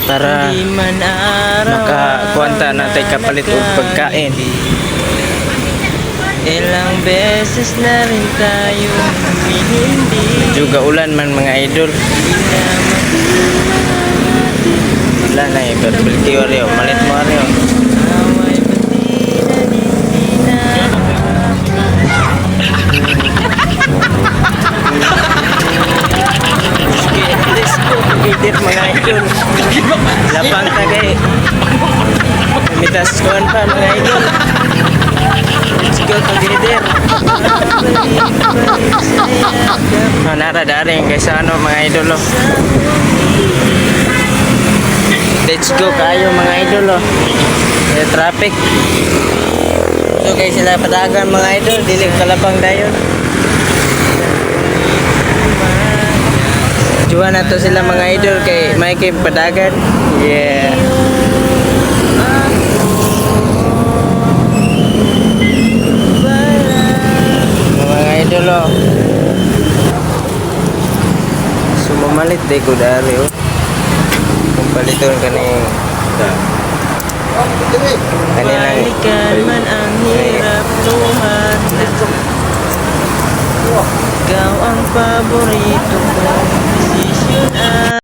para makakuanta natin kapalit og pagkain. Ilang beses na rin tayo hindi Juga ulan man mga idol. Wala na eh, perbilti waryo, malit mo waryo. away pati na Let's go together mga idol. Lapang tagay. Mitas kuan pa mga idol. Let's go together. Nara daring guys ano mga idol oh. Let's go kayo mga idol oh. Traffic. So guys sila padagan mga idol, dili kalabang dayon. Juan na to sila mga idol kay may kay padagan. Yeah. Mga idol oh. Sumamalit day ko dari oh. Kung paliton kaning kanilang balikan man ang hirap luhat na ikaw ang paborito ko.